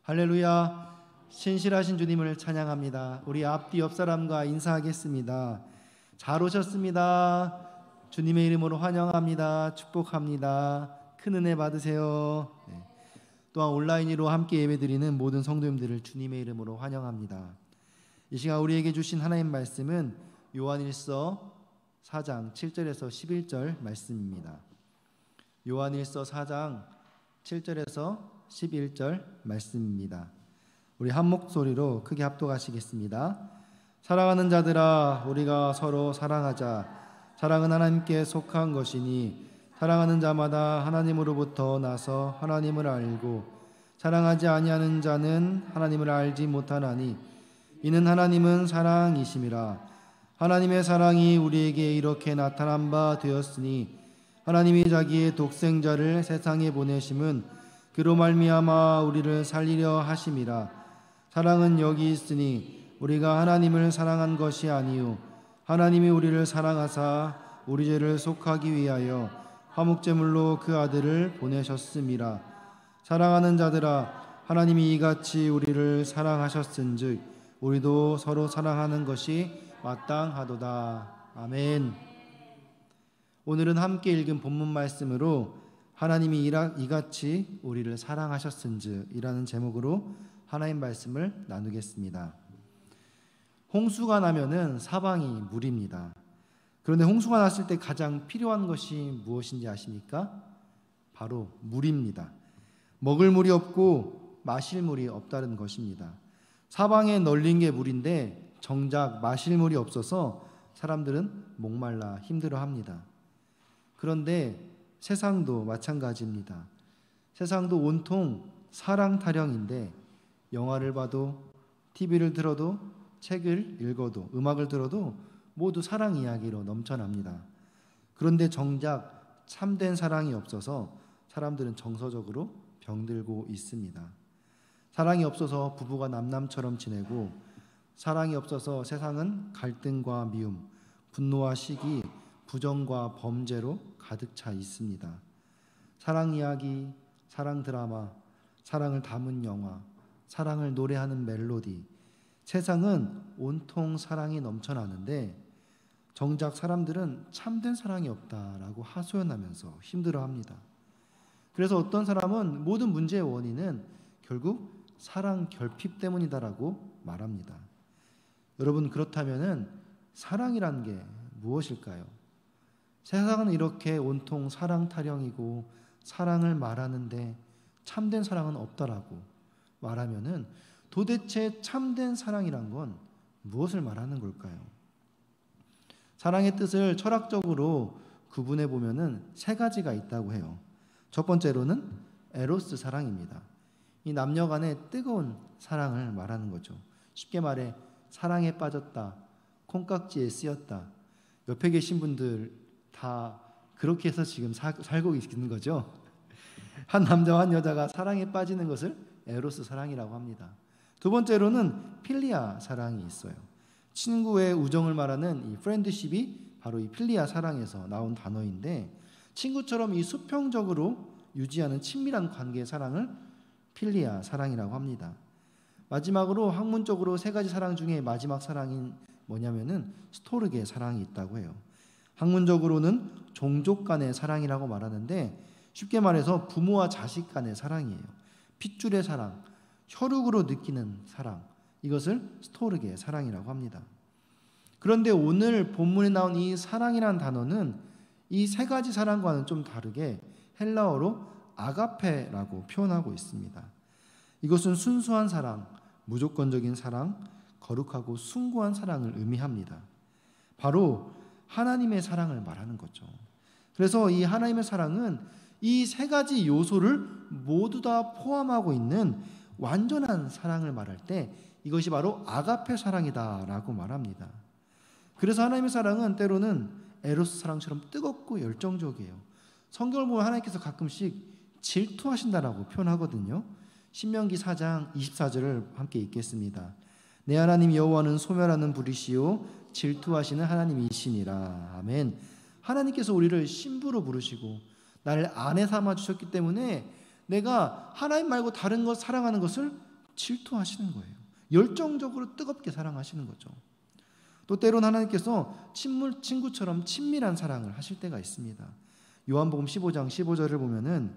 할렐루야. 신실하신 주님을 찬양합니다. 우리 앞뒤 옆 사람과 인사하겠습니다. 잘 오셨습니다. 주님의 이름으로 환영합니다. 축복합니다. 큰 은혜 받으세요. 또한 온라인으로 함께 예배드리는 모든 성도님들을 주님의 이름으로 환영합니다. 이 시간 우리에게 주신 하나님 말씀은 요한일서 4장 7절에서 11절 말씀입니다. 요한일서 4장 7절에서 11절 말씀입니다. 우리 한 목소리로 크게 합독하시겠습니다. 사랑하는 자들아, 우리가 서로 사랑하자. 사랑은 하나님께 속한 것이니 사랑하는 자마다 하나님으로부터 나서 하나님을 알고 사랑하지 아니하는 자는 하나님을 알지 못하나니 이는 하나님은 사랑이심이라. 하나님의 사랑이 우리에게 이렇게 나타난 바 되었으니 하나님이 자기의 독생자를 세상에 보내심은 그로 말미암아 우리를 살리려 하심이라. 사랑은 여기 있으니 우리가 하나님을 사랑한 것이 아니요 하나님이 우리를 사랑하사 우리 죄를 속하기 위하여 화목제물로 그 아들을 보내셨음이라. 사랑하는 자들아, 하나님이 이같이 우리를 사랑하셨은즉 우리도 서로 사랑하는 것이 마땅하도다. 아멘. 오늘은 함께 읽은 본문 말씀으로 하나님이 이같이 우리를 사랑하셨은즉 이라는 제목으로 하나님 말씀을 나누겠습니다. 홍수가 나면은 사방이 물입니다. 그런데 홍수가 났을 때 가장 필요한 것이 무엇인지 아십니까? 바로 물입니다. 먹을 물이 없고 마실 물이 없다는 것입니다. 사방에 널린 게 물인데 정작 마실 물이 없어서 사람들은 목말라 힘들어합니다. 그런데 세상도 마찬가지입니다. 세상도 온통 사랑 타령인데 영화를 봐도 TV를 들어도 책을 읽어도 음악을 들어도 모두 사랑 이야기로 넘쳐납니다. 그런데 정작 참된 사랑이 없어서 사람들은 정서적으로 병들고 있습니다. 사랑이 없어서 부부가 남남처럼 지내고 사랑이 없어서 세상은 갈등과 미움, 분노와 시기, 부정과 범죄로 가득 차 있습니다. 사랑 이야기, 사랑 드라마, 사랑을 담은 영화, 사랑을 노래하는 멜로디, 세상은 온통 사랑이 넘쳐나는데 정작 사람들은 참된 사랑이 없다라고 하소연하면서 힘들어합니다. 그래서 어떤 사람은 모든 문제의 원인은 결국 사랑 결핍 때문이다라고 말합니다. 여러분, 그렇다면은 사랑이란 게 무엇일까요? 세상은 이렇게 온통 사랑 타령이고 사랑을 말하는데 참된 사랑은 없다라고 말하면은 도대체 참된 사랑이란 건 무엇을 말하는 걸까요? 사랑의 뜻을 철학적으로 구분해 보면은 세 가지가 있다고 해요. 첫 번째로는 에로스 사랑입니다. 이 남녀 간의 뜨거운 사랑을 말하는 거죠. 쉽게 말해 사랑에 빠졌다, 콩깍지에 쓰였다. 옆에 계신 분들 다 그렇게 해서 지금 살고 있는 거죠. 한 남자와 한 여자가 사랑에 빠지는 것을 에로스 사랑이라고 합니다. 두 번째로는 필리아 사랑이 있어요. 친구의 우정을 말하는 이 프렌드십이 바로 이 필리아 사랑에서 나온 단어인데 친구처럼 이 수평적으로 유지하는 친밀한 관계의 사랑을 필리아 사랑이라고 합니다. 마지막으로 학문적으로 세 가지 사랑 중에 마지막 사랑인 뭐냐면은 스토르게 사랑이 있다고 해요. 학문적으로는 종족 간의 사랑이라고 말하는데 쉽게 말해서 부모와 자식 간의 사랑이에요. 핏줄의 사랑, 혈육으로 느끼는 사랑, 이것을 스토르게 사랑이라고 합니다. 그런데 오늘 본문에 나온 이 사랑이라는 단어는 이 세 가지 사랑과는 좀 다르게 헬라어로 아가페라고 표현하고 있습니다. 이것은 순수한 사랑, 무조건적인 사랑, 거룩하고 숭고한 사랑을 의미합니다. 바로 하나님의 사랑을 말하는 거죠. 그래서 이 하나님의 사랑은 이 세 가지 요소를 모두 다 포함하고 있는 완전한 사랑을 말할 때 이것이 바로 아가페 사랑이다라고 말합니다. 그래서 하나님의 사랑은 때로는 에로스 사랑처럼 뜨겁고 열정적이에요. 성경을 보면 하나님께서 가끔씩 질투하신다라고 표현하거든요. 신명기 4장 24절을 함께 읽겠습니다. 내 하나님 여호와는 소멸하는 불이시요 질투하시는 하나님이시니라. 아멘. 하나님께서 우리를 신부로 부르시고 나를 아내 삼아 주셨기 때문에 내가 하나님 말고 다른 것 사랑하는 것을 질투하시는 거예요. 열정적으로 뜨겁게 사랑하시는 거죠. 또 때론 하나님께서 친구처럼 친밀한 사랑을 하실 때가 있습니다. 요한복음 15장 15절을 보면은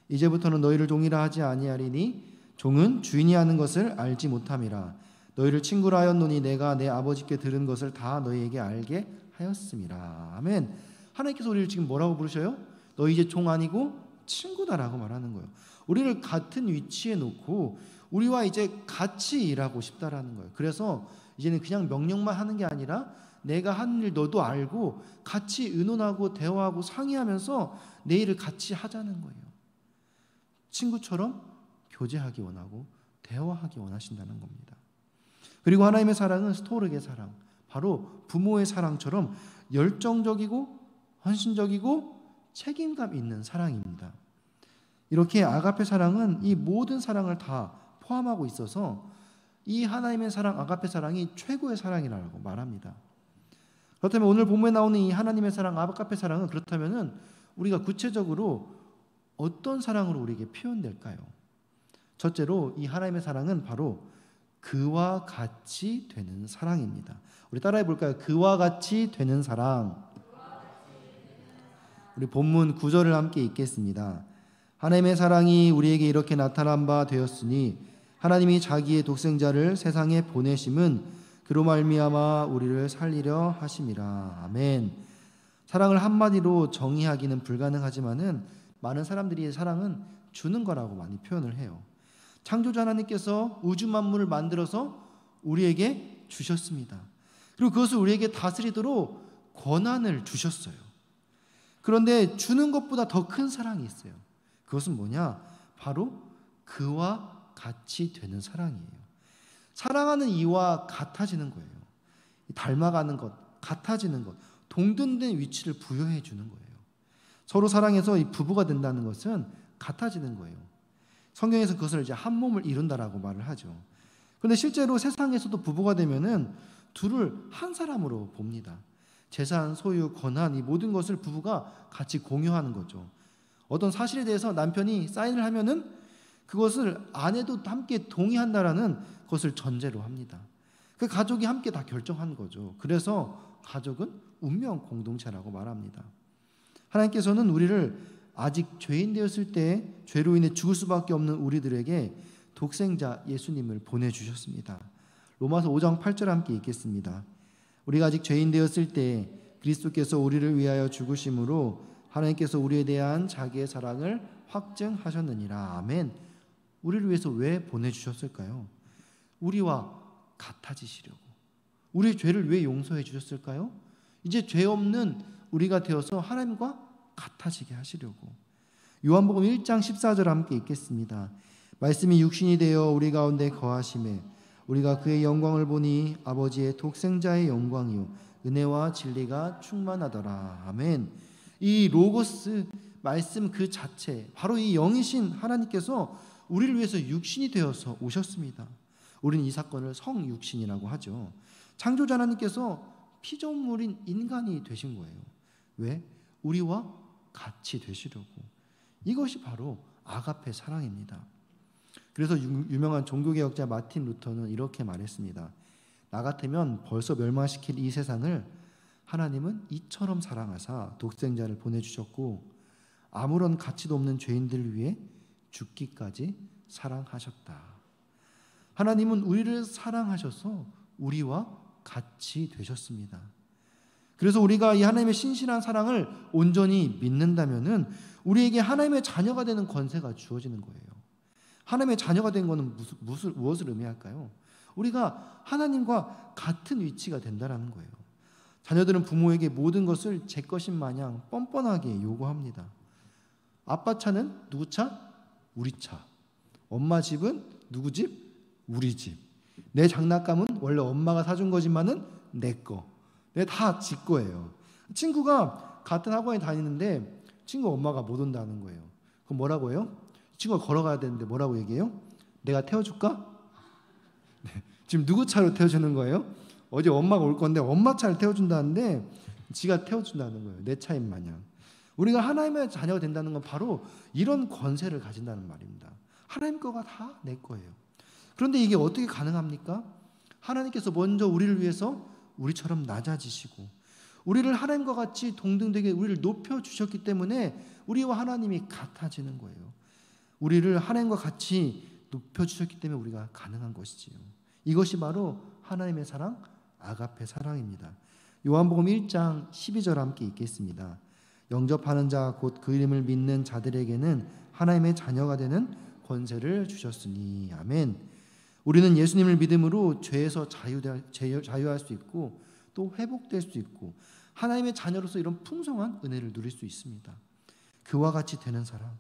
이제부터는 너희를 종이라 하지 아니하리니 종은 주인이 하는 것을 알지 못함이라. 너희를 친구라 하였노니 내가 내 아버지께 들은 것을 다 너희에게 알게 하였음이라. 아멘. 하나님께서 우리를 지금 뭐라고 부르셔요? 너 이제 종 아니고 친구다라고 말하는 거예요. 우리를 같은 위치에 놓고 우리와 이제 같이 일하고 싶다라는 거예요. 그래서 이제는 그냥 명령만 하는 게 아니라 내가 하는 일 너도 알고 같이 의논하고 대화하고 상의하면서 내 일을 같이 하자는 거예요. 친구처럼 교제하기 원하고 대화하기 원하신다는 겁니다. 그리고 하나님의 사랑은 스토르게 사랑, 바로 부모의 사랑처럼 열정적이고 헌신적이고 책임감 있는 사랑입니다. 이렇게 아가페 사랑은 이 모든 사랑을 다 포함하고 있어서 이 하나님의 사랑, 아가페 사랑이 최고의 사랑이라고 말합니다. 그렇다면 오늘 본문에 나오는 이 하나님의 사랑, 아가페 사랑은 그렇다면은 우리가 구체적으로 어떤 사랑으로 우리에게 표현될까요? 첫째로 이 하나님의 사랑은 바로 그와 같이 되는 사랑입니다. 우리 따라해 볼까요? 그와 같이 되는 사랑. 우리 본문 9절을 함께 읽겠습니다. 하나님의 사랑이 우리에게 이렇게 나타난 바 되었으니 하나님이 자기의 독생자를 세상에 보내심은 그로 말미암아 우리를 살리려 하심이라. 아멘. 사랑을 한마디로 정의하기는 불가능하지만은 많은 사람들이 사랑은 주는 거라고 많이 표현을 해요. 창조자 하나님께서 우주 만물을 만들어서 우리에게 주셨습니다. 그리고 그것을 우리에게 다스리도록 권한을 주셨어요. 그런데 주는 것보다 더 큰 사랑이 있어요. 그것은 뭐냐? 바로 그와 같이 되는 사랑이에요. 사랑하는 이와 같아지는 거예요. 닮아가는 것, 같아지는 것, 동등된 위치를 부여해 주는 거예요. 서로 사랑해서 이 부부가 된다는 것은 같아지는 거예요. 성경에서 그것을 이제 한 몸을 이룬다라고 말을 하죠. 그런데 실제로 세상에서도 부부가 되면은 둘을 한 사람으로 봅니다. 재산, 소유, 권한 이 모든 것을 부부가 같이 공유하는 거죠. 어떤 사실에 대해서 남편이 사인을 하면은 그것을 아내도 함께 동의한다라는 것을 전제로 합니다. 그 가족이 함께 다 결정한 거죠. 그래서 가족은 운명 공동체라고 말합니다. 하나님께서는 우리를 아직 죄인 되었을 때 죄로 인해 죽을 수밖에 없는 우리들에게 독생자 예수님을 보내주셨습니다. 로마서 5장 8절 함께 읽겠습니다. 우리가 아직 죄인 되었을 때 그리스도께서 우리를 위하여 죽으심으로 하나님께서 우리에 대한 자기의 사랑을 확증하셨느니라. 아멘. 우리를 위해서 왜 보내주셨을까요? 우리와 같아지시려고. 우리의 죄를 왜 용서해 주셨을까요? 이제 죄 없는 우리가 되어서 하나님과 같아지게 하시려고. 요한복음 1장 14절 함께 읽겠습니다. 말씀이 육신이 되어 우리 가운데 거하심에 우리가 그의 영광을 보니 아버지의 독생자의 영광이요 은혜와 진리가 충만하더라. 아멘. 이 로고스 말씀 그 자체, 바로 이 영이신 하나님께서 우리를 위해서 육신이 되어서 오셨습니다. 우리는 이 사건을 성육신이라고 하죠. 창조자 하나님께서 피조물인 인간이 되신 거예요. 왜? 우리와 같이 되시려고. 이것이 바로 아가페 사랑입니다. 그래서 유명한 종교개혁자 마틴 루터는 이렇게 말했습니다. 나 같으면 벌써 멸망시킬 이 세상을 하나님은 이처럼 사랑하사 독생자를 보내주셨고 아무런 가치도 없는 죄인들을 위해 죽기까지 사랑하셨다. 하나님은 우리를 사랑하셔서 우리와 같이 되셨습니다. 그래서 우리가 이 하나님의 신실한 사랑을 온전히 믿는다면은 우리에게 하나님의 자녀가 되는 권세가 주어지는 거예요. 하나님의 자녀가 된 것은 무엇을 의미할까요? 우리가 하나님과 같은 위치가 된다는 거예요. 자녀들은 부모에게 모든 것을 제 것인 마냥 뻔뻔하게 요구합니다. 아빠 차는 누구 차? 우리 차. 엄마 집은 누구 집? 우리 집. 내 장난감은 원래 엄마가 사준 거지만은 내 거. 내 다 지 거예요. 친구가 같은 학원에 다니는데 친구 엄마가 못 온다는 거예요. 그럼 뭐라고 해요? 친구가 걸어가야 되는데 뭐라고 얘기해요? 내가 태워줄까? 네. 지금 누구 차로 태워주는 거예요? 어제 엄마가 올 건데 엄마 차를 태워준다는데 지가 태워준다는 거예요. 내 차인 마냥. 우리가 하나님의 자녀가 된다는 건 바로 이런 권세를 가진다는 말입니다. 하나님 거가 다 내 거예요. 그런데 이게 어떻게 가능합니까? 하나님께서 먼저 우리를 위해서 우리처럼 낮아지시고 우리를 하나님과 같이 동등되게 우리를 높여주셨기 때문에 우리와 하나님이 같아지는 거예요. 우리를 하나님과 같이 높여주셨기 때문에 우리가 가능한 것이지요. 이것이 바로 하나님의 사랑, 아가페 사랑입니다. 요한복음 1장 12절 함께 읽겠습니다. 영접하는 자 곧 그 이름을 믿는 자들에게는 하나님의 자녀가 되는 권세를 주셨으니. 아멘. 우리는 예수님을 믿음으로 죄에서 자유할 수 있고 또 회복될 수 있고 하나님의 자녀로서 이런 풍성한 은혜를 누릴 수 있습니다. 그와 같이 되는 사랑,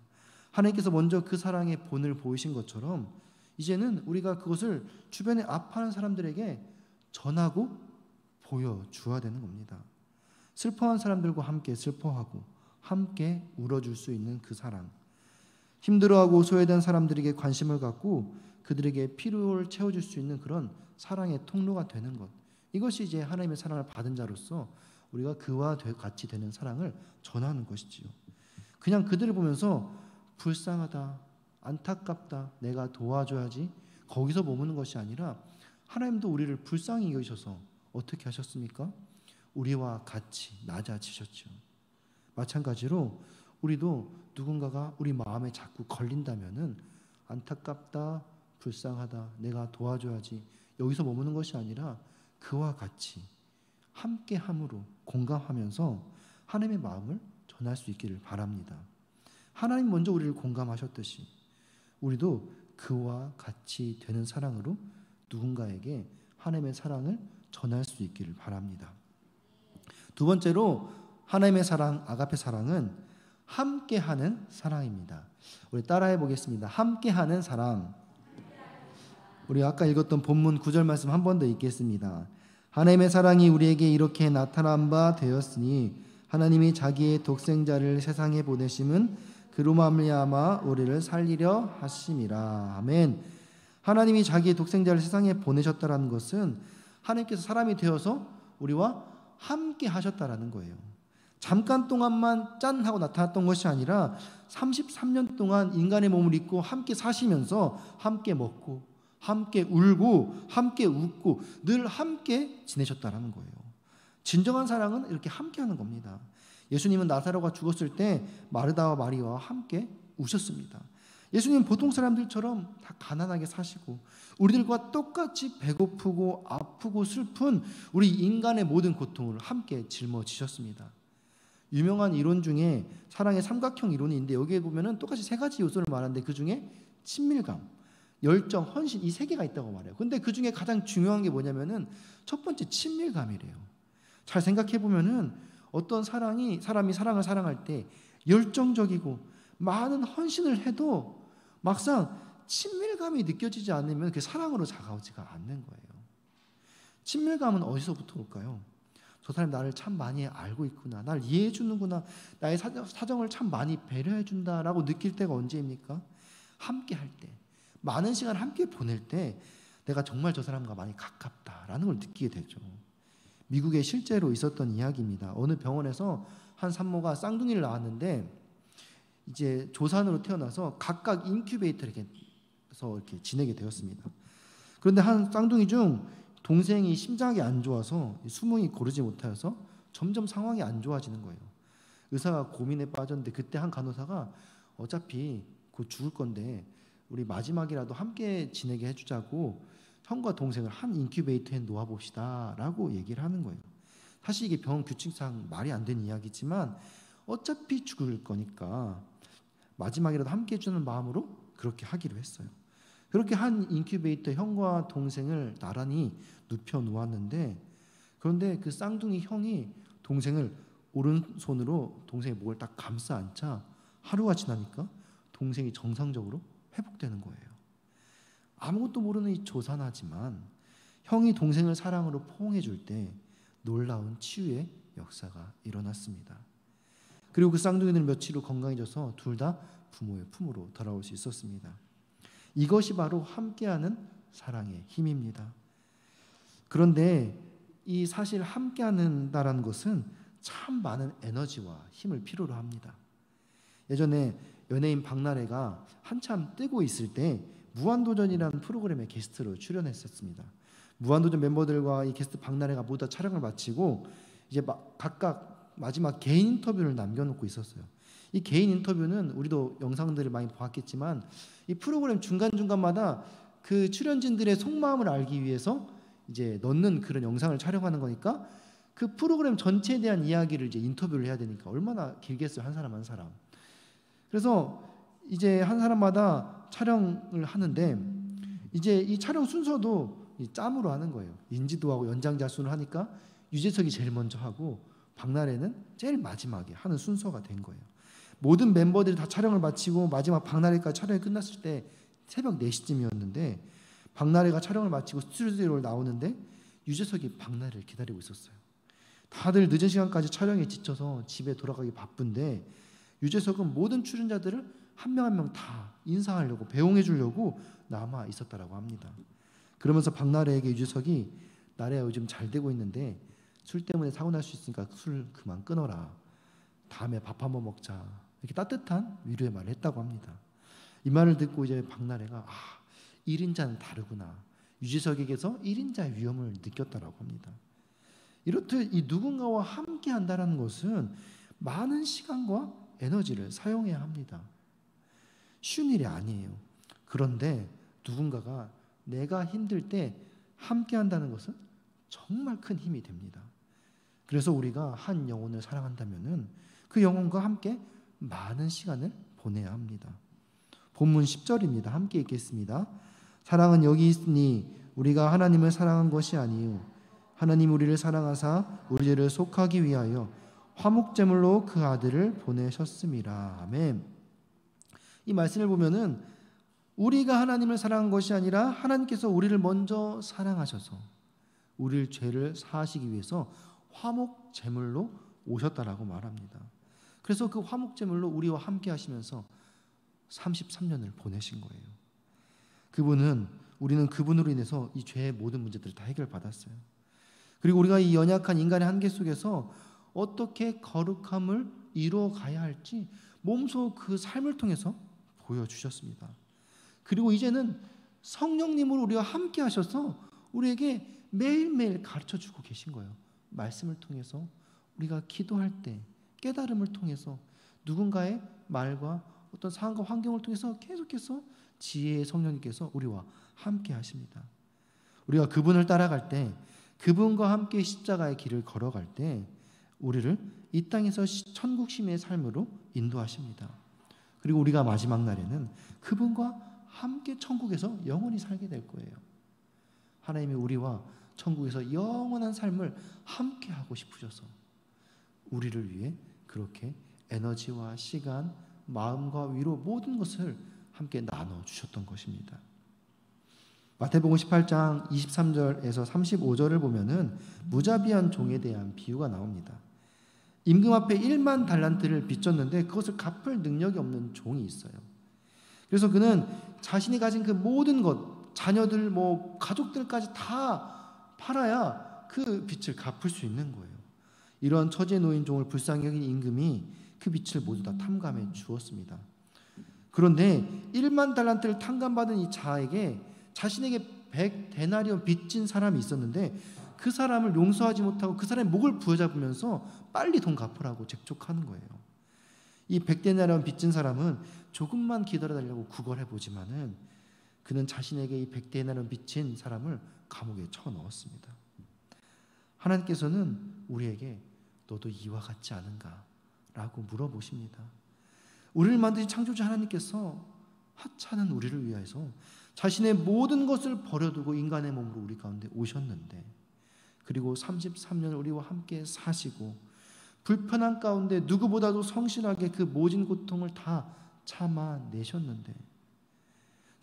하나님께서 먼저 그 사랑의 본을 보이신 것처럼 이제는 우리가 그것을 주변에 아파하는 사람들에게 전하고 보여주어야 되는 겁니다. 슬퍼한 사람들과 함께 슬퍼하고 함께 울어줄 수 있는 그 사랑, 힘들어하고 소외된 사람들에게 관심을 갖고 그들에게 필요를 채워줄 수 있는 그런 사랑의 통로가 되는 것, 이것이 이제 하나님의 사랑을 받은 자로서 우리가 그와 같이 되는 사랑을 전하는 것이지요. 그냥 그들을 보면서 불쌍하다, 안타깝다, 내가 도와줘야지 거기서 머무는 것이 아니라 하나님도 우리를 불쌍히 여기셔서 어떻게 하셨습니까? 우리와 같이 낮아지셨죠. 마찬가지로 우리도 누군가가 우리 마음에 자꾸 걸린다면은 안타깝다, 불쌍하다, 내가 도와줘야지 여기서 머무는 것이 아니라 그와 같이 함께함으로 공감하면서 하나님의 마음을 전할 수 있기를 바랍니다. 하나님 먼저 우리를 공감하셨듯이 우리도 그와 같이 되는 사랑으로 누군가에게 하나님의 사랑을 전할 수 있기를 바랍니다. 두 번째로 하나님의 사랑, 아가페 사랑은 함께하는 사랑입니다. 우리 따라해 보겠습니다. 함께하는 사랑. 우리 아까 읽었던 본문 9절 말씀 한 번 더 읽겠습니다. 하나님의 사랑이 우리에게 이렇게 나타난 바 되었으니 하나님이 자기의 독생자를 세상에 보내심은 그로 말미암아 우리를 살리려 하심이라. 아멘. 하나님이 자기의 독생자를 세상에 보내셨다라는 것은 하나님께서 사람이 되어서 우리와 함께 하셨다라는 거예요. 잠깐 동안만 짠 하고 나타났던 것이 아니라 33년 동안 인간의 몸을 입고 함께 사시면서 함께 먹고 함께 울고 함께 웃고 늘 함께 지내셨다라는 거예요. 진정한 사랑은 이렇게 함께하는 겁니다. 예수님은 나사로가 죽었을 때 마르다와 마리아와 함께 우셨습니다. 예수님은 보통 사람들처럼 다 가난하게 사시고 우리들과 똑같이 배고프고 아프고 슬픈 우리 인간의 모든 고통을 함께 짊어지셨습니다. 유명한 이론 중에 사랑의 삼각형 이론이 있는데 여기에 보면은 똑같이 세 가지 요소를 말하는데 그 중에 친밀감, 열정, 헌신 이 세 개가 있다고 말해요. 근데 그 중에 가장 중요한 게 뭐냐면은 첫 번째 친밀감이래요. 잘 생각해 보면은 어떤 사람이 사랑을 사랑할 때 열정적이고 많은 헌신을 해도 막상 친밀감이 느껴지지 않으면 그게 사랑으로 다가오지가 않는 거예요. 친밀감은 어디서부터 올까요? 저 사람이 나를 참 많이 알고 있구나, 나를 이해해 주는구나, 나의 사정을 참 많이 배려해 준다라고 느낄 때가 언제입니까? 함께 할 때, 많은 시간을 함께 보낼 때 내가 정말 저 사람과 많이 가깝다라는 걸 느끼게 되죠. 미국에 실제로 있었던 이야기입니다. 어느 병원에서 한 산모가 쌍둥이를 낳았는데 이제 조산으로 태어나서 각각 인큐베이터에서 이렇게 지내게 되었습니다. 그런데 한 쌍둥이 중 동생이 심장이 안 좋아서 수명이 고르지 못하여서 점점 상황이 안 좋아지는 거예요. 의사가 고민에 빠졌는데 그때 한 간호사가 어차피 곧 죽을 건데 우리 마지막이라도 함께 지내게 해주자고 형과 동생을 한 인큐베이터에 놓아봅시다 라고 얘기를 하는 거예요. 사실 이게 병원 규칙상 말이 안 되는 이야기지만 어차피 죽을 거니까 마지막이라도 함께 해주는 마음으로 그렇게 하기로 했어요. 그렇게 한 인큐베이터 형과 동생을 나란히 눕혀 놓았는데 그런데 그 쌍둥이 형이 동생을 오른손으로 동생의 목을 딱 감싸 안자 하루가 지나니까 동생이 정상적으로 회복되는 거예요. 아무것도 모르는 이 조산하지만 형이 동생을 사랑으로 포옹해 줄 때 놀라운 치유의 역사가 일어났습니다. 그리고 그 쌍둥이들 며칠 후 건강해져서 둘 다 부모의 품으로 돌아올 수 있었습니다. 이것이 바로 함께하는 사랑의 힘입니다. 그런데 이 사실 함께하는다라는 것은 참 많은 에너지와 힘을 필요로 합니다. 예전에 연예인 박나래가 한참 뜨고 있을 때 무한도전이라는 프로그램에 게스트로 출연했었습니다. 무한도전 멤버들과 이 게스트 박나래가 모두 다 촬영을 마치고 이제 각각 마지막 개인 인터뷰를 남겨놓고 있었어요. 이 개인 인터뷰는 우리도 영상들을 많이 보았겠지만 이 프로그램 중간중간마다 그 출연진들의 속마음을 알기 위해서 이제 넣는 그런 영상을 촬영하는 거니까 그 프로그램 전체에 대한 이야기를 이제 인터뷰를 해야 되니까 얼마나 길겠어요, 한 사람 한 사람. 그래서 이제 한 사람마다 촬영을 하는데 이제 이 촬영 순서도 짬으로 하는 거예요. 인지도하고 연장자수를 하니까 유재석이 제일 먼저 하고 박나래는 제일 마지막에 하는 순서가 된 거예요. 모든 멤버들이 다 촬영을 마치고 마지막 박나래까지 촬영이 끝났을 때 새벽 4시쯤이었는데 박나래가 촬영을 마치고 스튜디오를 나오는데 유재석이 박나래를 기다리고 있었어요. 다들 늦은 시간까지 촬영에 지쳐서 집에 돌아가기 바쁜데 유재석은 모든 출연자들을 한 명 한 명 다 인사하려고 배웅해 주려고 남아 있었다라고 합니다. 그러면서 박나래에게 유재석이 나래야 요즘 잘 되고 있는데 술 때문에 사고 날 수 있으니까 술 그만 끊어라. 다음에 밥 한번 먹자. 이렇게 따뜻한 위로의 말을 했다고 합니다. 이 말을 듣고 이제 박나래가 1인자는 다르구나. 유재석에게서 1인자의 위험을 느꼈다라고 합니다. 이렇듯 이 누군가와 함께 한다는 것은 많은 시간과 에너지를 사용해야 합니다. 쉬운 일이 아니에요. 그런데 누군가가 내가 힘들 때 함께 한다는 것은 정말 큰 힘이 됩니다. 그래서 우리가 한 영혼을 사랑한다면은 그 영혼과 함께 많은 시간을 보내야 합니다. 본문 10절입니다. 함께 읽겠습니다. 사랑은 여기 있으니 우리가 하나님을 사랑한 것이 아니요 하나님 우리를 사랑하사 우리를 속하기 위하여 화목제물로 그 아들을 보내셨음이라. 아멘. 이 말씀을 보면은 우리가 하나님을 사랑한 것이 아니라 하나님께서 우리를 먼저 사랑하셔서 우리를 죄를 사하시기 위해서 화목제물로 오셨다라고 말합니다. 그래서 그 화목제물로 우리와 함께 하시면서 33년을 보내신 거예요. 우리는 그분으로 인해서 이 죄의 모든 문제들을 다 해결받았어요. 그리고 우리가 이 연약한 인간의 한계 속에서 어떻게 거룩함을 이루어 가야 할지 몸소 그 삶을 통해서 보여주셨습니다. 그리고 이제는 성령님으로 우리와 함께 하셔서 우리에게 매일매일 가르쳐주고 계신 거예요. 말씀을 통해서 우리가 기도할 때 깨달음을 통해서 누군가의 말과 어떤 상황과 환경을 통해서 계속해서 지혜의 성령님께서 우리와 함께 하십니다. 우리가 그분을 따라갈 때 그분과 함께 십자가의 길을 걸어갈 때 우리를 이 땅에서 천국 시민의 삶으로 인도하십니다. 그리고 우리가 마지막 날에는 그분과 함께 천국에서 영원히 살게 될 거예요. 하나님이 우리와 천국에서 영원한 삶을 함께 하고 싶으셔서 우리를 위해 그렇게 에너지와 시간, 마음과 위로 모든 것을 함께 나눠주셨던 것입니다. 마태복음 18장 23절에서 35절을 보면은 무자비한 종에 대한 비유가 나옵니다. 임금 앞에 1만 달란트를 빚졌는데 그것을 갚을 능력이 없는 종이 있어요. 그래서 그는 자신이 가진 그 모든 것, 자녀들, 가족들까지 다 팔아야 그 빚을 갚을 수 있는 거예요. 이러한 처지에 놓인 종을 불쌍히 여긴 임금이 그 빚을 모두 다 탕감해 주었습니다. 그런데 1만 달란트를 탕감받은 이 자에게 자신에게 100데나리온 빚진 사람이 있었는데 그 사람을 용서하지 못하고 그 사람의 목을 부여잡으면서 빨리 돈 갚으라고 재촉하는 거예요. 이 100데나리온 빚진 사람은 조금만 기다려달라고 구걸해 보지만은 그는 자신에게 이 100데나리온 빚진 사람을 감옥에 쳐넣었습니다. 하나님께서는 우리에게 너도 이와 같지 않은가? 라고 물어보십니다. 우리를 만드신 창조주 하나님께서 하찮은 우리를 위해서 자신의 모든 것을 버려두고 인간의 몸으로 우리 가운데 오셨는데 그리고 33년 우리와 함께 사시고 불편한 가운데 누구보다도 성실하게 그 모진 고통을 다 참아내셨는데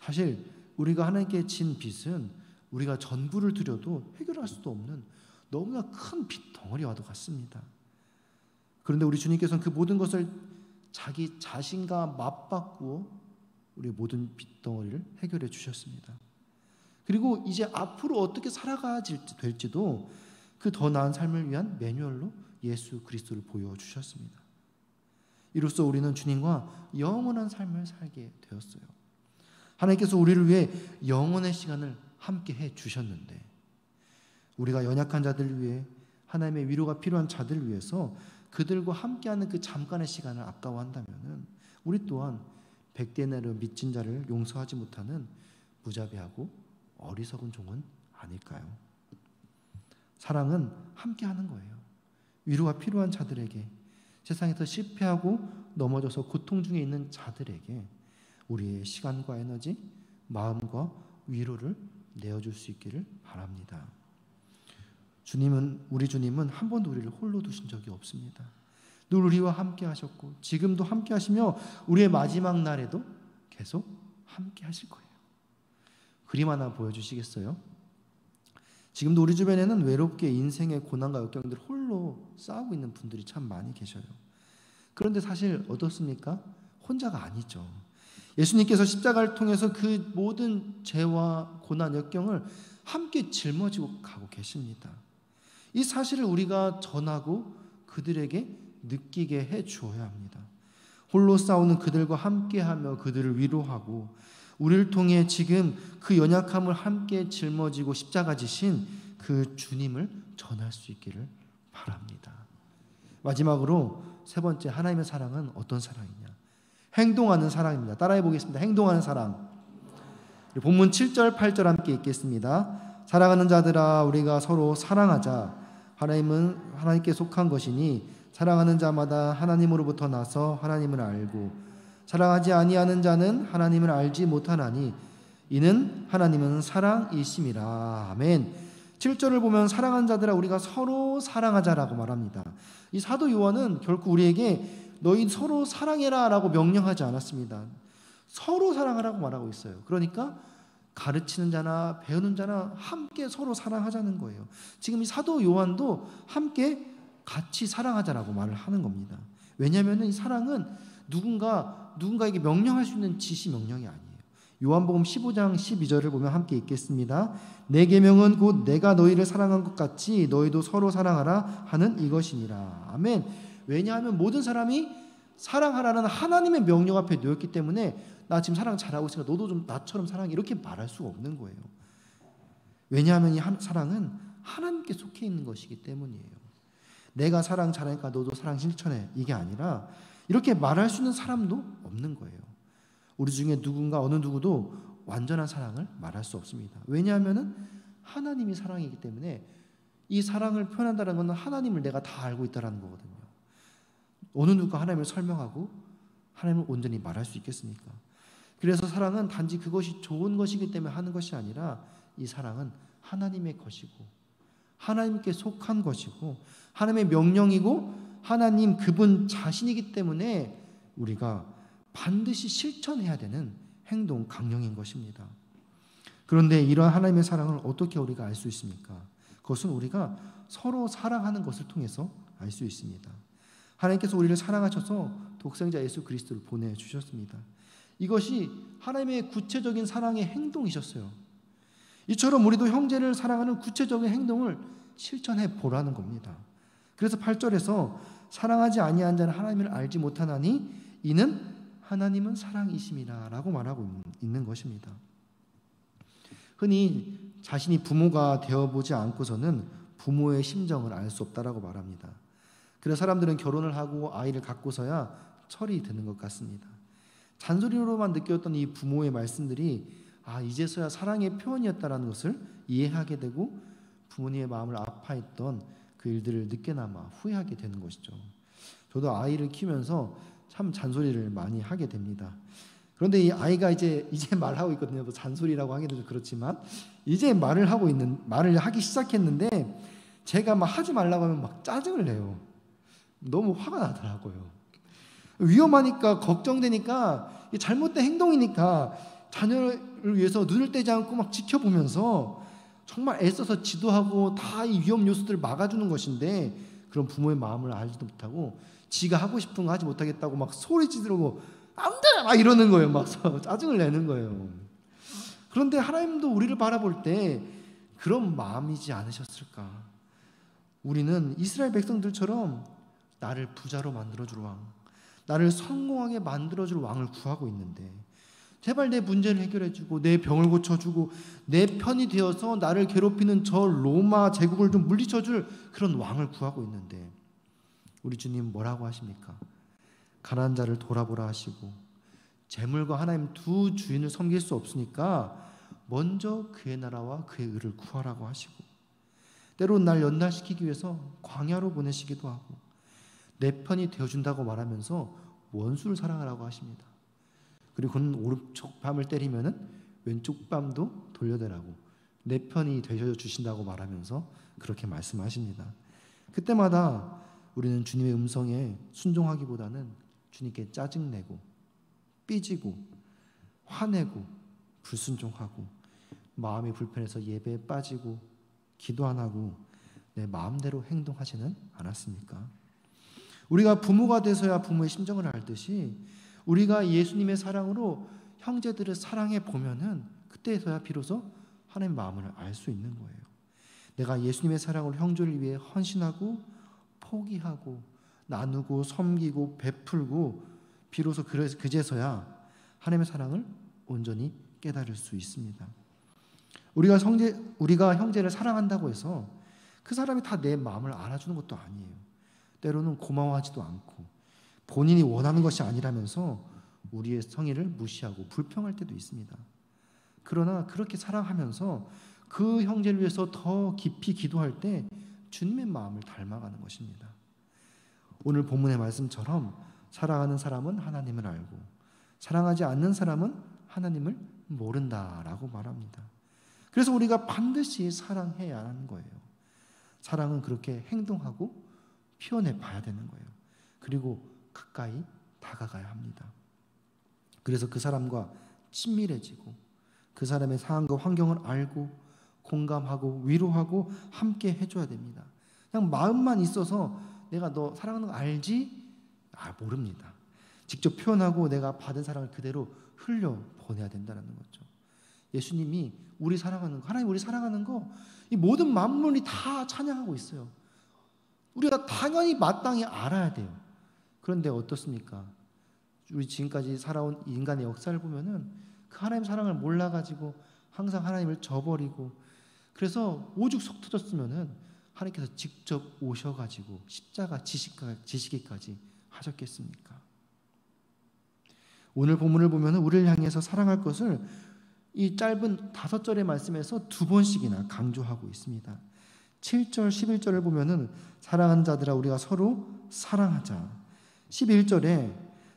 사실 우리가 하나님께 진 빚은 우리가 전부를 드려도 해결할 수도 없는 너무나 큰 빚 덩어리와도 같습니다. 그런데 우리 주님께서는 그 모든 것을 자기 자신과 맞바꾸어 우리의 모든 빚 덩어리를 해결해 주셨습니다. 그리고 이제 앞으로 어떻게 살아가야 될지도 그 더 나은 삶을 위한 매뉴얼로 예수 그리스도를 보여주셨습니다. 이로써 우리는 주님과 영원한 삶을 살게 되었어요. 하나님께서 우리를 위해 영원의 시간을 함께 해 주셨는데, 우리가 연약한 자들을 위해, 하나님의 위로가 필요한 자들을 위해서 그들과 함께하는 그 잠깐의 시간을 아까워한다면 우리 또한 백대나루 미친 자를 용서하지 못하는 무자비하고 어리석은 종은 아닐까요? 사랑은 함께하는 거예요. 위로가 필요한 자들에게, 세상에서 실패하고 넘어져서 고통 중에 있는 자들에게 우리의 시간과 에너지, 마음과 위로를 내어줄 수 있기를 바랍니다. 우리 주님은 한 번도 우리를 홀로 두신 적이 없습니다. 늘 우리와 함께 하셨고 지금도 함께 하시며 우리의 마지막 날에도 계속 함께 하실 거예요. 그림 하나 보여주시겠어요? 지금도 우리 주변에는 외롭게 인생의 고난과 역경들을 홀로 싸우고 있는 분들이 참 많이 계셔요. 그런데 사실 어떻습니까? 혼자가 아니죠. 예수님께서 십자가를 통해서 그 모든 죄와 고난, 역경을 함께 짊어지고 가고 계십니다. 이 사실을 우리가 전하고 그들에게 느끼게 해 주어야 합니다. 홀로 싸우는 그들과 함께하며 그들을 위로하고 우리를 통해 지금 그 연약함을 함께 짊어지고 십자가 지신 그 주님을 전할 수 있기를 바랍니다. 마지막으로 세 번째, 하나님의 사랑은 어떤 사랑이냐? 행동하는 사랑입니다. 따라해 보겠습니다. 행동하는 사랑. 본문 7절, 8절 함께 읽겠습니다. 사랑하는 자들아, 우리가 서로 사랑하자. 하나님은 하나님께 속한 것이니 사랑하는 자마다 하나님으로부터 나서 하나님을 알고 사랑하지 아니하는 자는 하나님을 알지 못하나니 이는 하나님은 사랑이심이라. 아멘. 7절을 보면 사랑하는 자들아, 우리가 서로 사랑하자라고 말합니다. 이 사도 요한은 결코 우리에게 너희 서로 사랑해라 라고 명령하지 않았습니다. 서로 사랑하라고 말하고 있어요. 그러니까 가르치는 자나 배우는 자나 함께 서로 사랑하자는 거예요. 지금 이 사도 요한도 함께 같이 사랑하자라고 말을 하는 겁니다. 왜냐하면 이 사랑은 누군가에게 명령할 수 있는 지시 명령이 아니에요. 요한복음 15장 12절을 보면 함께 읽겠습니다. 내 계명은 곧 내가 너희를 사랑한 것 같이 너희도 서로 사랑하라 하는 이것이니라. 아멘. 왜냐하면 모든 사람이 사랑하라는 하나님의 명령 앞에 놓였기 때문에 나 지금 사랑 잘하고 있으니까 너도 좀 나처럼 사랑해 이렇게 말할 수가 없는 거예요. 왜냐하면 이 사랑은 하나님께 속해 있는 것이기 때문이에요. 내가 사랑 잘하니까 너도 사랑 실천해 이게 아니라 이렇게 말할 수 있는 사람도 없는 거예요. 우리 중에 어느 누구도 완전한 사랑을 말할 수 없습니다. 왜냐하면 하나님이 사랑이기 때문에 이 사랑을 표현한다는 것은 하나님을 내가 다 알고 있다는 거거든요. 어느 누가 하나님을 설명하고 하나님을 온전히 말할 수 있겠습니까? 그래서 사랑은 단지 그것이 좋은 것이기 때문에 하는 것이 아니라 이 사랑은 하나님의 것이고 하나님께 속한 것이고 하나님의 명령이고 하나님 그분 자신이기 때문에 우리가 반드시 실천해야 되는 행동, 강령인 것입니다. 그런데 이러한 하나님의 사랑을 어떻게 우리가 알 수 있습니까? 그것은 우리가 서로 사랑하는 것을 통해서 알 수 있습니다. 하나님께서 우리를 사랑하셔서 독생자 예수 그리스도를 보내주셨습니다. 이것이 하나님의 구체적인 사랑의 행동이셨어요. 이처럼 우리도 형제를 사랑하는 구체적인 행동을 실천해 보라는 겁니다. 그래서 8절에서 사랑하지 아니한 자는 하나님을 알지 못하나니 이는 하나님은 사랑이심이라 라고 말하고 있는 것입니다. 흔히 자신이 부모가 되어보지 않고서는 부모의 심정을 알 수 없다라고 말합니다. 그래서 사람들은 결혼을 하고 아이를 갖고서야 철이 드는 것 같습니다. 잔소리로만 느꼈던 이 부모의 말씀들이 이제서야 사랑의 표현이었다라는 것을 이해하게 되고 부모님의 마음을 아파했던 그 일들을 늦게나마 후회하게 되는 것이죠. 저도 아이를 키우면서 참 잔소리를 많이 하게 됩니다. 그런데 이 아이가 이제 말하고 있거든요. 뭐 잔소리라고 하기도 좀 그렇지만 이제 말을 하기 시작했는데 제가 막 하지 말라고 하면 막 짜증을 내요. 너무 화가 나더라고요. 위험하니까 걱정되니까 잘못된 행동이니까 자녀를 위해서 눈을 떼지 않고 막 지켜보면서 정말 애써서 지도하고 다 이 위험 요소들을 막아주는 것인데 그런 부모의 마음을 알지도 못하고 지가 하고 싶은 거 하지 못하겠다고 막 소리 지르고 안 돼! 막 이러는 거예요. 막 짜증을 내는 거예요. 그런데 하나님도 우리를 바라볼 때 그런 마음이지 않으셨을까? 우리는 이스라엘 백성들처럼 나를 부자로 만들어줄 왕, 나를 성공하게 만들어줄 왕을 구하고 있는데 제발 내 문제를 해결해주고 내 병을 고쳐주고 내 편이 되어서 나를 괴롭히는 저 로마 제국을 좀 물리쳐줄 그런 왕을 구하고 있는데 우리 주님 뭐라고 하십니까? 가난한 자를 돌아보라 하시고 재물과 하나님 두 주인을 섬길 수 없으니까 먼저 그의 나라와 그의 의를 구하라고 하시고 때로는 날 연단시키기 위해서 광야로 보내시기도 하고 내 편이 되어준다고 말하면서 원수를 사랑하라고 하십니다. 그리고 그는 오른쪽 뺨을 때리면은 왼쪽 뺨도 돌려대라고 내 편이 되어주신다고 말하면서 그렇게 말씀하십니다. 그때마다 우리는 주님의 음성에 순종하기보다는 주님께 짜증내고 삐지고 화내고 불순종하고 마음이 불편해서 예배에 빠지고 기도 안 하고 내 마음대로 행동하지는 않았습니까? 우리가 부모가 돼서야 부모의 심정을 알듯이 우리가 예수님의 사랑으로 형제들을 사랑해 보면은 그때서야 비로소 하나님의 마음을 알 수 있는 거예요. 내가 예수님의 사랑으로 형제를 위해 헌신하고 포기하고 나누고 섬기고 베풀고 비로소 그제서야 하나님의 사랑을 온전히 깨달을 수 있습니다. 우리가 형제를 사랑한다고 해서 그 사람이 다 내 마음을 알아주는 것도 아니에요. 때로는 고마워하지도 않고 본인이 원하는 것이 아니라면서 우리의 성의를 무시하고 불평할 때도 있습니다. 그러나 그렇게 사랑하면서 그 형제를 위해서 더 깊이 기도할 때 주님의 마음을 닮아가는 것입니다. 오늘 본문의 말씀처럼 사랑하는 사람은 하나님을 알고 사랑하지 않는 사람은 하나님을 모른다라고 말합니다. 그래서 우리가 반드시 사랑해야 하는 거예요. 사랑은 그렇게 행동하고 표현해 봐야 되는 거예요. 그리고 가까이 다가가야 합니다. 그래서 그 사람과 친밀해지고 그 사람의 상황과 환경을 알고 공감하고 위로하고 함께 해줘야 됩니다. 그냥 마음만 있어서 내가 너 사랑하는 거 알지? 모릅니다. 직접 표현하고 내가 받은 사랑을 그대로 흘려보내야 된다는 거죠. 예수님이 우리 사랑하는 거, 하나님 우리 사랑하는 거, 이 모든 만물이 다 찬양하고 있어요. 우리가 당연히 마땅히 알아야 돼요. 그런데 어떻습니까? 우리 지금까지 살아온 인간의 역사를 보면은 그 하나님 사랑을 몰라가지고 항상 하나님을 저버리고 그래서 오죽 속 터졌으면은 하나님께서 직접 오셔가지고 십자가 지시기까지 하셨겠습니까? 오늘 본문을 보면은 우리를 향해서 사랑할 것을 이 짧은 5절의 말씀에서 2번씩이나 강조하고 있습니다. 7절, 11절을 보면은 사랑하는 자들아 우리가 서로 사랑하자. 11절에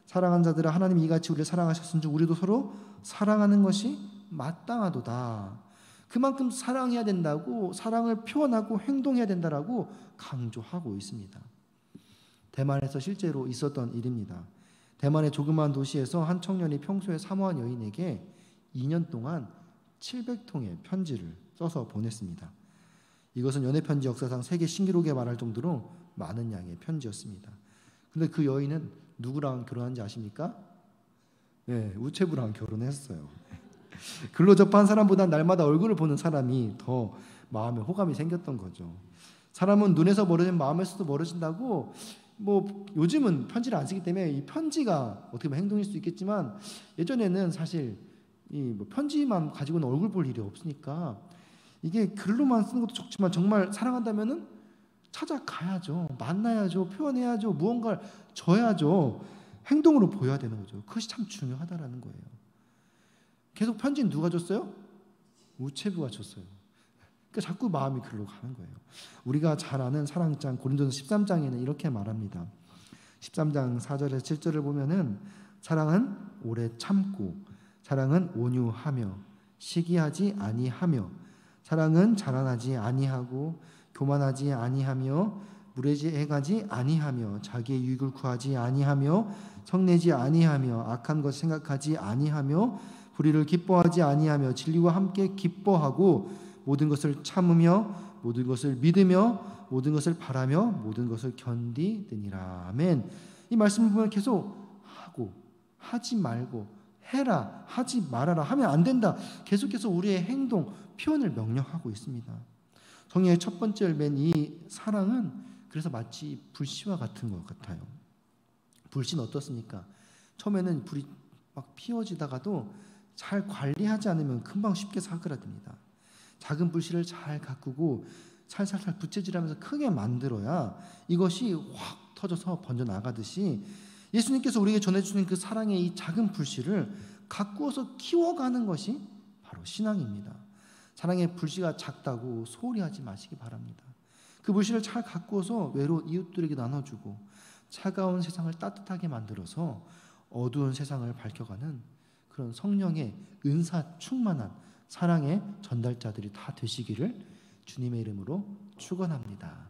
사랑하는 자들아 하나님이 이같이 우리를 사랑하셨은즉 우리도 서로 사랑하는 것이 마땅하도다. 그만큼 사랑해야 된다고 사랑을 표현하고 행동해야 된다라고 강조하고 있습니다. 대만에서 실제로 있었던 일입니다. 대만의 조그마한 도시에서 한 청년이 평소에 사모한 여인에게 2년 동안 700통의 편지를 써서 보냈습니다. 이것은 연애편지 역사상 세계 신기록에 말할 정도로 많은 양의 편지였습니다. 근데 그 여인은 누구랑 결혼한지 아십니까? 네, 우체부랑 결혼했어요. 글로 접한 사람보다 날마다 얼굴을 보는 사람이 더 마음에 호감이 생겼던 거죠. 사람은 눈에서 멀어지면 마음에서도 멀어진다고 요즘은 편지를 안 쓰기 때문에 이 편지가 어떻게 보면 행동일 수 있겠지만 예전에는 사실 편지만 가지고는 얼굴 볼 일이 없으니까 이게 글로만 쓰는 것도 좋지만 정말 사랑한다면은 찾아가야죠. 만나야죠. 표현해야죠. 무언가를 줘야죠. 행동으로 보여야 되는 거죠. 그것이 참 중요하다라는 거예요. 계속 편지는 누가 줬어요? 우체부가 줬어요. 그러니까 자꾸 마음이 글로 가는 거예요. 우리가 잘 아는 사랑장 고린도서 13장에는 이렇게 말합니다. 13장 4절에서 7절을 보면은 사랑은 오래 참고 사랑은 온유하며 시기하지 아니하며 사랑은 자랑하지 아니하고 교만하지 아니하며 무례지행하지 아니하며 자기의 유익을 구하지 아니하며 성내지 아니하며 악한 것 생각하지 아니하며 불의를 기뻐하지 아니하며 진리와 함께 기뻐하고 모든 것을 참으며 모든 것을 믿으며 모든 것을 바라며 모든 것을 견디느니라. 아멘. 이 말씀을 보면 계속 하고 하지 말고 해라 하지 말아라 하면 안 된다. 계속해서 우리의 행동 표현을 명령하고 있습니다. 성령의 첫 번째 열매인 이 사랑은 그래서 마치 불씨와 같은 것 같아요. 불씨는 어떻습니까? 처음에는 불이 막 피워지다가도 잘 관리하지 않으면 금방 쉽게 사그라듭니다. 작은 불씨를 잘 가꾸고 살살살 부채질하면서 크게 만들어야 이것이 확 터져서 번져 나가듯이 예수님께서 우리에게 전해주시는 그 사랑의 이 작은 불씨를 가꾸어서 키워가는 것이 바로 신앙입니다. 사랑의 불씨가 작다고 소홀히 하지 마시기 바랍니다. 그 불씨를 잘 가꾸어서 외로운 이웃들에게 나눠주고 차가운 세상을 따뜻하게 만들어서 어두운 세상을 밝혀가는 그런 성령의 은사 충만한 사랑의 전달자들이 다 되시기를 주님의 이름으로 축원합니다.